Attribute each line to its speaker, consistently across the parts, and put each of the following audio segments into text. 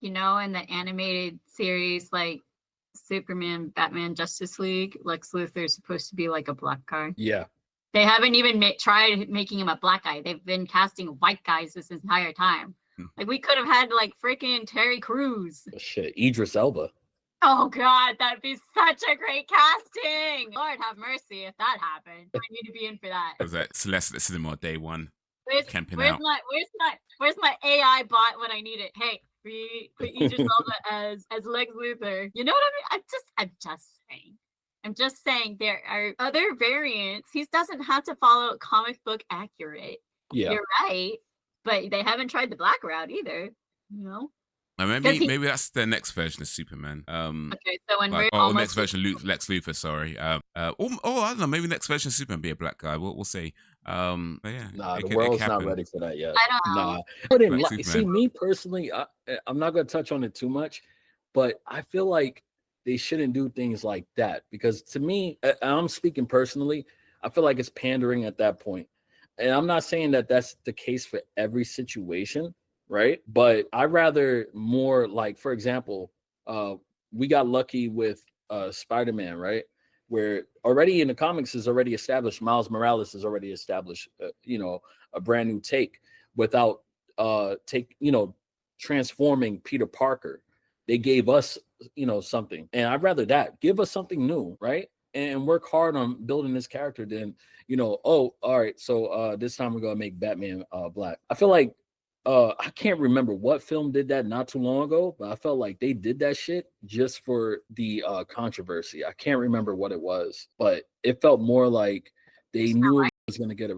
Speaker 1: You know, in the animated series like Superman, Batman, Justice League, Lex Luthor is supposed to be like a black guy.
Speaker 2: Yeah.
Speaker 1: They haven't even tried making him a black guy. They've been casting white guys this entire time. Like, we could have had like freaking Terry Crews.
Speaker 2: Shit, Idris Elba.
Speaker 1: Oh God, that'd be such a great casting. Lord have mercy if that happened. I need to be in for that.
Speaker 3: Was that Celeste at Cinema day one?
Speaker 1: Where's my AI bot when I need it? Hey, put Idris Elba as Lex Luthor. You know what I mean? I'm just saying there are other variants. He doesn't have to follow comic book accurate.
Speaker 2: Yeah.
Speaker 1: You're right, but they haven't tried the black route either. You know.
Speaker 3: Maybe that's the next version of Superman.
Speaker 1: Okay, so when we're
Speaker 3: next version of Lex Luthor. Sorry. I don't know. Maybe next version of Superman be a black guy. We'll see. But yeah,
Speaker 2: nah, the world's not ready for that yet.
Speaker 1: I don't know.
Speaker 2: Nah, see, me personally, I'm not gonna touch on it too much, but I feel like they shouldn't do things like that because to me, I'm speaking personally. I feel like it's pandering at that point, and I'm not saying that that's the case for every situation. Right. But I'd rather more like, for example, we got lucky with Spider-Man, right? Where already in the comics is already established, Miles Morales is already established, a brand new take without transforming Peter Parker. They gave us, something. And I'd rather that. Give us something new, right? And work hard on building this character than, all right, so this time we're going to make Batman black. I feel like I can't remember what film did that not too long ago, but I felt like they did that shit just for the controversy. I can't remember what it was, but it felt more like they knew it was going to get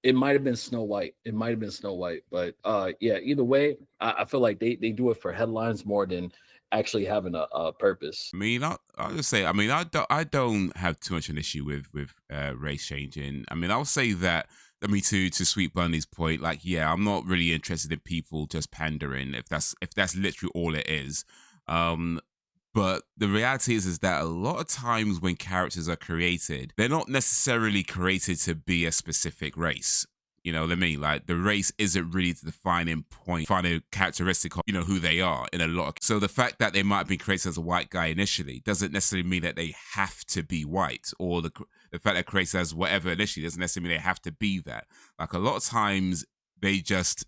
Speaker 2: it might have been Snow White. It might have been Snow White, but yeah, either way, I feel like they do it for headlines more than actually having a purpose.
Speaker 3: I mean, I'll just say, I don't have too much an issue with race changing. I mean, I'll say that. I mean, to Sweet Bunny's point, like, yeah, I'm not really interested in people just pandering if that's literally all it is. But the reality is that a lot of times when characters are created, they're not necessarily created to be a specific race. You know what I mean? Like, the race isn't really the defining point, defining characteristic of, who they are in a lot of. So the fact that they might have been created as a white guy initially doesn't necessarily mean that they have to be white, or the fact that created as whatever initially doesn't necessarily mean they have to be that. Like, a lot of times they just,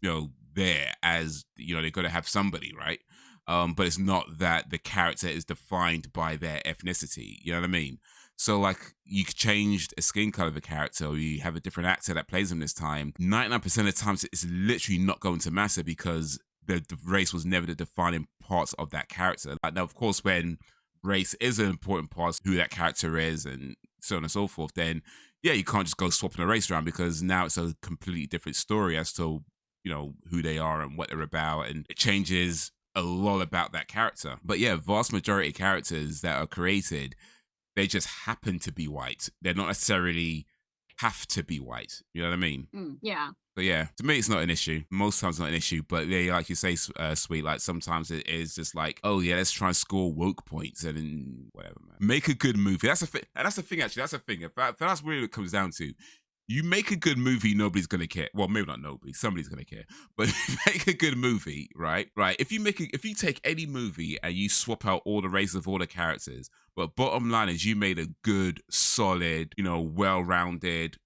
Speaker 3: there as, they got to have somebody, right? But it's not that the character is defined by their ethnicity. You know what I mean? So, like, you changed a skin color of a character, or you have a different actor that plays him this time. 99% of the times, it's literally not going to matter because the race was never the defining part of that character. Like, now, of course, when race is an important part of who that character is and so on and so forth, then, yeah, you can't just go swapping a race around because now it's a completely different story as to, who they are and what they're about. And it changes a lot about that character. But yeah, vast majority of characters that are created, they just happen to be white. They're not necessarily have to be white. You know what I mean?
Speaker 1: Yeah.
Speaker 3: But yeah, to me, it's not an issue. Most times, not an issue. But yeah, like you say, Sweet, like sometimes it is just like, oh yeah, let's try and score woke points and then whatever, man. Make a good movie. That's a thing. And that's the thing, actually. That's the thing. That's really what it comes down to. You make a good movie, nobody's gonna care. Well, maybe not nobody. Somebody's gonna care. But if you make a good movie, right? If you take any movie and you swap out all the races of all the characters, but bottom line is you made a good, solid, well-rounded,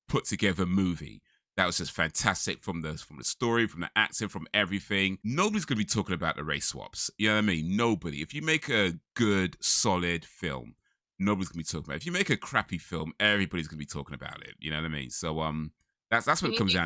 Speaker 3: put together movie that was just fantastic from the story, from the acting, from everything. Nobody's gonna be talking about the race swaps. You know what I mean? Nobody. If you make a good, solid film, nobody's gonna be talking about it. If you make a crappy film, everybody's gonna be talking about it. You know what I mean? So that's what it comes down